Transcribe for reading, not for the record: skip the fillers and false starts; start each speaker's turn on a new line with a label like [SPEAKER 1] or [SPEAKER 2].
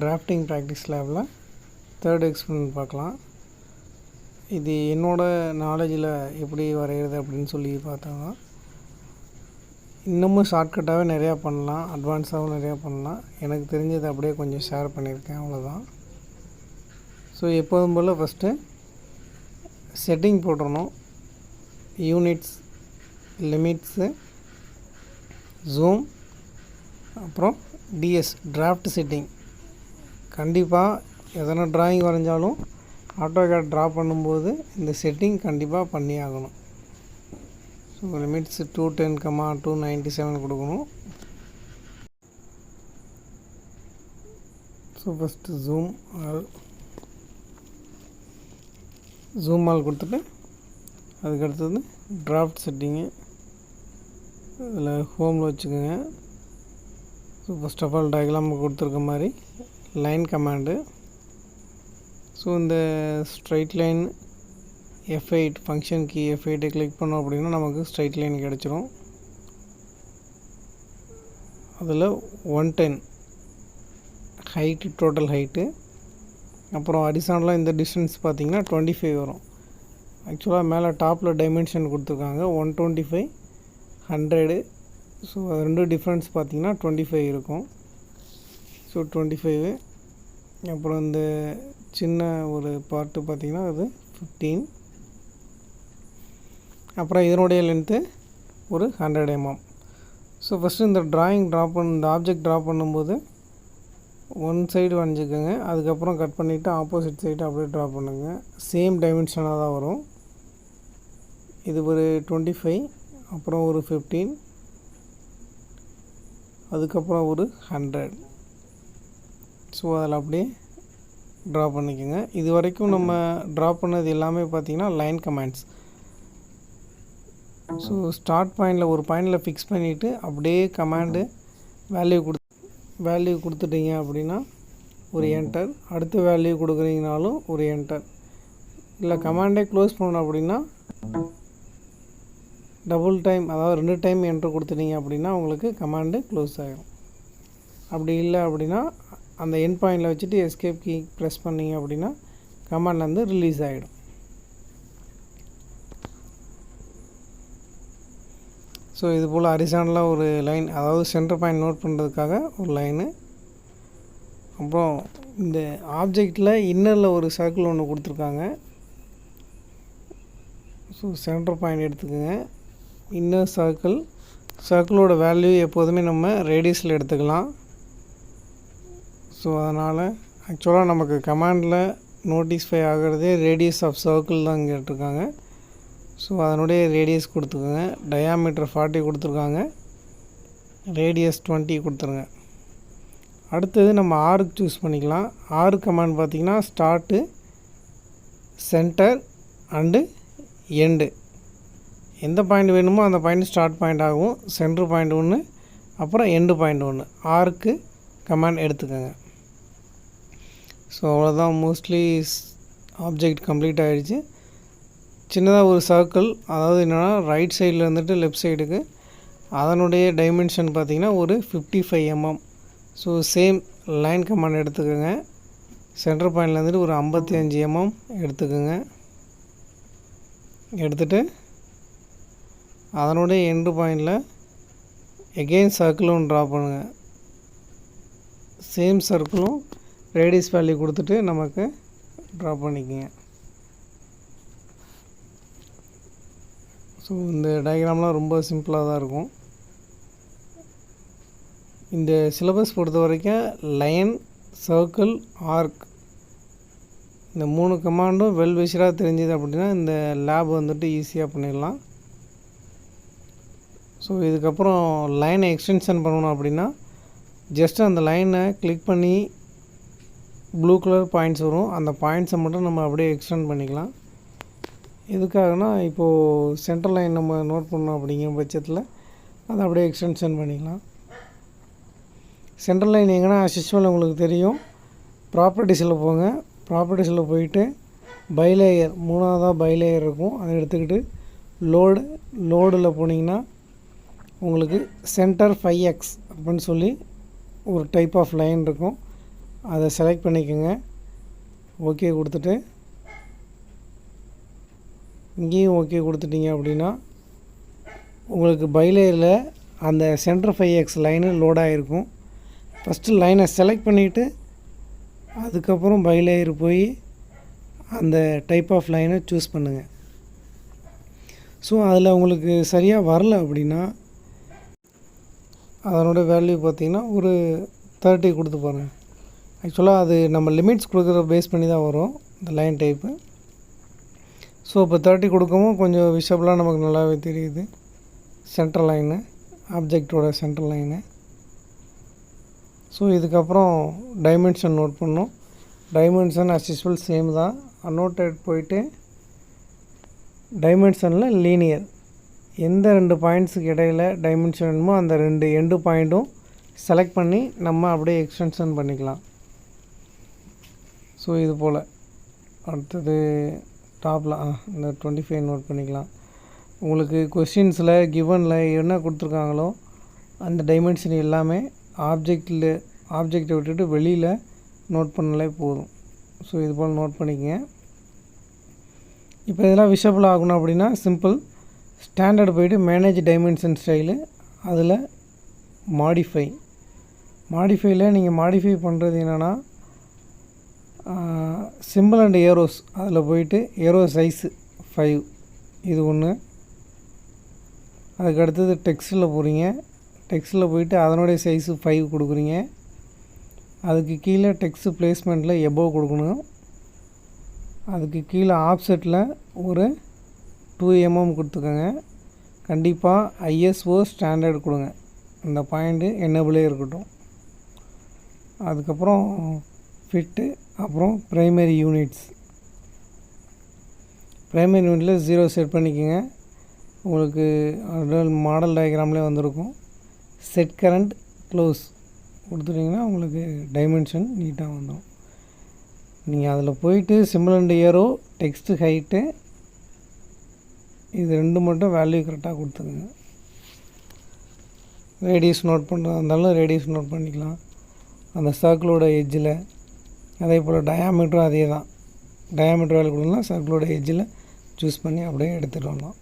[SPEAKER 1] Drafting practice லேபில் third experiment பார்க்கலாம். இது என்னோடய நாலேஜில் எப்படி வரைகிறது அப்படின்னு சொல்லி பார்த்தோம்னா, இன்னமும் ஷார்ட்கட்டாகவே நிறையா பண்ணலாம், அட்வான்ஸாகவும் நிறையா பண்ணலாம். எனக்கு தெரிஞ்சதை அப்படியே கொஞ்சம் ஷேர் பண்ணியிருக்கேன், அவ்வளோதான். ஸோ எப்போதும் போல் ஃபஸ்ட்டு செட்டிங் போட்டுறணும். யூனிட்ஸ், லிமிட்ஸு, ஜூம், அப்புறம் டிஎஸ் டிராஃப்ட் செட்டிங். கண்டிப்பாக எதனா ட்ராயிங் வரைஞ்சாலும் ஆட்டோகேட் ட்ரா பண்ணும்போது இந்த செட்டிங் கண்டிப்பாக பண்ணி ஆகணும். ஸோ லிமிட்ஸ் 210,297 கொடுக்கணும். ஸோ ஃபஸ்ட்டு ஜூம் ஆல் கொடுத்துட்டு அதுக்கடுத்தது டிராஃப்ட் செட்டிங்கு இதில் ஹோமில் வச்சுக்கோங்க. So first of all diagram கொடுத்துருக்க மாதிரி லைன் கமாண்டு. ஸோ இந்த straight line F8 function key F8 click பண்ணோம் அப்படின்னா நமக்கு ஸ்ட்ரைட் லைன் கிடச்சிரும். அதில் 110 ஹைட்டு, டோட்டல் ஹைட்டு. அப்புறம் ஹரிசாண்டலாக இந்த டிஸ்டன்ஸ் பார்த்திங்கன்னா 25 வரும். ஆக்சுவலாக மேலே டாப்பில் டைமென்ஷன் கொடுத்துருக்காங்க 125, 100. ஸோ ரெண்டு டிஃப்ரென்ஸ் பார்த்திங்கன்னா 25 இருக்கும். ஸோ 25. அப்புறம் இந்த சின்ன ஒரு பார்ட்டு பார்த்திங்கன்னா அது 15. அப்புறம் இதனுடைய லென்த்து ஒரு 100 mm. ஸோ ஃபஸ்ட்டு இந்த இந்த ஆப்ஜெக்ட் ட்ரா பண்ணும்போது ஒன் சைடு வரைஞ்சிக்கோங்க. அதுக்கப்புறம் கட் பண்ணிவிட்டு ஆப்போசிட் சைடு அப்படியே ட்ரா பண்ணுங்கள். சேம் டைமென்ஷனாக தான் வரும். இது ஒரு 25, அப்புறம் ஒரு 15, அதுக்கப்புறம் ஒரு 100. ஸோ அதில் அப்படியே ட்ரா பண்ணிக்கோங்க. இது வரைக்கும் நம்ம ட்ரா பண்ணது எல்லாமே பார்த்திங்கன்னா லைன் கமாண்ட்ஸ். ஸோ ஸ்டார்ட் பாயிண்டில் ஒரு பாயிண்டில் ஃபிக்ஸ் பண்ணிவிட்டு அப்படியே கமாண்டு வேல்யூ கொடுத்துட்டீங்க அப்படின்னா ஒரு என்டர். அடுத்த வேல்யூ கொடுக்குறீங்கனாலும் ஒரு என்டர். இல்லை கமாண்டே க்ளோஸ் பண்ணணும் அப்படின்னா டபுள் டைம், அதாவது 2 டைம் என்ட்ரு கொடுத்துட்டீங்க அப்படின்னா உங்களுக்கு கமாண்டு க்ளோஸ் ஆகிடும். அப்படி இல்லை அப்படின்னா அந்த எண்ட் பாயிண்டில் வச்சுட்டு எஸ்கேப் கீ ப்ரெஸ் பண்ணிங்க அப்படின்னா கமாண்ட் வந்து ரிலீஸ் ஆகிடும். ஸோ இது போல் ஹரிசாண்டலாக ஒரு லைன், அதாவது சென்டர் பாயிண்ட் நோட் பண்ணுறதுக்காக ஒரு லைனு. அப்புறம் இந்த ஆப்ஜெக்டில் இன்னரில் ஒரு சர்க்கிள் ஒன்று கொடுத்துருக்காங்க. ஸோ சென்டர் பாயிண்ட் எடுத்துக்கோங்க. இன்னர் சர்க்கிளோட வேல்யூ எப்போதுமே நம்ம ரேடியஸில் எடுத்துக்கலாம். ஸோ அதனால் ஆக்சுவலாக நமக்கு கமாண்டில் நோட்டிஃபை ஆகிறதே ரேடியஸ் ஆஃப் சர்க்கிள் தான் கேட்டிருக்காங்க. ஸோ அதனுடைய ரேடியஸ் கொடுத்துக்கோங்க. டயாமீட்டர் 40 கொடுத்துருக்காங்க, ரேடியஸ் 20 கொடுத்துருங்க. அடுத்தது நம்ம ஆர்க்கு சூஸ் பண்ணிக்கலாம். ஆர் கமாண்ட் பார்த்திங்கன்னா ஸ்டார்ட்டு, சென்டர் அண்டு எண்டு. எந்த பாயிண்ட் வேணுமோ அந்த பாயிண்ட் ஸ்டார்ட் பாயிண்ட் ஆகும். சென்டர் பாயிண்ட் ஒன்று, அப்புறம் எண்டு பாயிண்ட் ஒன்று. ஆர்க்கு கமாண்ட் எடுத்துக்கோங்க. ஸோ அவ்வளோதான். மோஸ்ட்லி ஆப்ஜெக்ட் கம்ப்ளீட் ஆகிடுச்சு. சின்னதாக ஒரு சர்க்கிள், அதாவது என்னென்னா ரைட் சைடில் இருந்துட்டு லெஃப்ட் சைடுக்கு அதனுடைய டைமென்ஷன் பார்த்திங்கன்னா ஒரு 55 mm. So same line command எடுத்துக்கோங்க. சென்டர் பாயிண்டில் இருந்துட்டு ஒரு 55 mm எடுத்துக்கோங்க. எடுத்துகிட்டு அதனுடைய எண்டு பாயிண்டில் எகெயின் சர்க்கிளும் ட்ரா பண்ணுங்கள். சேம் சர்க்கிளும் ரேடியஸ் வேல்யூ கொடுத்துட்டு நமக்கு ட்ரா பண்ணிக்கோங்க. ஸோ இந்த டயக்ராம்லாம் ரொம்ப சிம்பிளாக தான் இருக்கும். இந்த சிலபஸ் பொறுத்த வரைக்கும் லைன், சர்க்கிள், ஆர்க் இந்த 3 கமாண்டும் வெல் விஷராக தெரிஞ்சுது அப்படின்னா இந்த லேப் வந்துட்டு ஈஸியாக பண்ணிடலாம். ஸோ இதுக்கப்புறம் லைனை எக்ஸ்டென்ஷன் பண்ணணும் அப்படின்னா ஜஸ்ட் அந்த லைனை கிளிக் பண்ணி ப்ளூ கலர் பாயிண்ட்ஸ் வரும். அந்த பாயிண்ட்ஸை மட்டும் நம்ம அப்படியே எக்ஸ்டெண்ட் பண்ணிக்கலாம். எதுக்காகனா இப்போது சென்டர் லைன் நம்ம நோட் பண்ணோம் அப்படிங்கிற பட்சத்தில் அதை அப்படியே எக்ஸ்டென்ஷன் பண்ணிக்கலாம். சென்டர் லைன் எங்கன்னா அசிஸ்வல் உங்களுக்கு தெரியும். ப்ராப்பர்ட்டிஸில் போங்க. ப்ராப்பர்ட்டிஸில் போயிட்டு பைலேயர், 3ஆவதாக பைலேயர் இருக்கும், அதை எடுத்துக்கிட்டு லோடில் போனீங்கன்னா உங்களுக்கு சென்டர் 5x அப்படின்னு சொல்லி ஒரு டைப் ஆஃப் லைன் இருக்கும். அதை செலக்ட் பண்ணிக்கோங்க. ஓகே கொடுத்துட்டு இங்கேயும் ஓகே கொடுத்துட்டிங்க அப்படின்னா உங்களுக்கு பைலேயரில் அந்த சென்டர் 5x லைனு லோட் ஆகிருக்கும். ஃபஸ்ட்டு லைனை செலக்ட் பண்ணிவிட்டு அதுக்கப்புறம் பைலேயர் போய் அந்த டைப் ஆஃப் லைனை சூஸ் பண்ணுங்கள். ஸோ அதில் உங்களுக்கு சரியாக வரல அப்படின்னா அதனோட வேல்யூ பார்த்திங்கன்னா ஒரு 30 கொடுத்து பாருங்கள். ஆக்சுவலாக அது நம்ம லிமிட்ஸ் கொடுக்குற பேஸ் பண்ணி தான் வரும் இந்த லைன் டைப்பு. ஸோ இப்போ 30 கொடுக்கவும் கொஞ்சம் விஷபிளாக நமக்கு நல்லாவே தெரியுது சென்ட்ரல் லைனு, ஆப்ஜெக்டோட சென்ட்ரல் லைனு. ஸோ இதுக்கப்புறம் டைமென்ஷன் நோட் பண்ணோம். டைமென்ஷன் அஸ் யூஸ்வல் சேம் தான். அன்னோட்டட் போயிட்டு டைமென்ஷனில் லீனியர் எந்த 2 பாயிண்ட்ஸுக்கு இடையில் டைமென்ஷன் வேணுமோ அந்த 2 எண்டு பாயிண்ட்டும் செலக்ட் பண்ணி நம்ம அப்படியே எக்ஸ்டென்ஷன் பண்ணிக்கலாம். ஸோ இது போல் அடுத்தது டாப்பில் இந்த 25 நோட் பண்ணிக்கலாம். உங்களுக்கு கொஸ்டின்ஸில் கிவனில் என்ன கொடுத்துருக்காங்களோ அந்த டைமென்ஷன் எல்லாமே ஆப்ஜெக்டை விட்டுட்டு வெளியில் நோட் பண்ணாலே போதும். ஸோ இது போல் நோட் பண்ணிக்கங்க. இப்போ இதெல்லாம் விஷபிள் ஆகணும் அப்படின்னா சிம்பிள் ஸ்டாண்டர்டு போய்ட்டு மேனேஜ் டைமென்ஷன் ஸ்டைலு, அதில் மாடிஃபைல நீங்கள் மாடிஃபை பண்ணுறது என்னென்னா சிம்பிள் அண்ட் ஏரோஸ், அதில் போயிட்டு ஏரோ சைஸு 5 இது ஒன்று. அதுக்கு அடுத்தது டெக்ஸ்ட்டில் போகிறீங்க. டெக்ஸ்ட்டில் போயிட்டு அதனுடைய சைஸு 5 கொடுக்குறீங்க. அதுக்கு கீழே டெக்ஸ்ட் பிளேஸ்மெண்ட்டில் எபோவ் கொடுக்கணும். அதுக்கு கீழே ஆப்செட்டில் ஒரு 2 mm கொடுத்துக்கோங்க. கண்டிப்பாக ISO ஸ்டாண்டர்ட் கொடுங்க. அந்த பாயிண்ட்டு என்னபிளே இருக்கட்டும். அதுக்கப்புறம் ஃபிட்டு, அப்புறம் ப்ரைமரி யூனிட்ஸ். ப்ரைமரி யூனிட்டில் 0 செட் பண்ணிக்கோங்க. உங்களுக்கு மாடல் டயக்ராம்லேயே வந்திருக்கும். செட் கரண்ட் க்ளோஸ் கொடுத்துட்டிங்கன்னா உங்களுக்கு டைமென்ஷன் நீட்டாக வந்துடும். நீங்கள் அதில் போயிட்டு simple and arrow, text height, இது 2 மட்டும் வேல்யூ கரெக்டாக கொடுத்துருங்க. ரேடியஸ் நோட் பண்ணுறதா இருந்தாலும் ரேடியஸ் நோட் பண்ணிக்கலாம் அந்த சர்க்கிளோட எட்ஜில். அதே போல் டயாமீட்டரும் அதே தான். டயாமீட்டர் வேல்யூ கொடுக்கலாம், சர்க்கிளோட எட்ஜில் சூஸ் பண்ணி அப்படியே எடுத்துகிட்டு வரலாம்.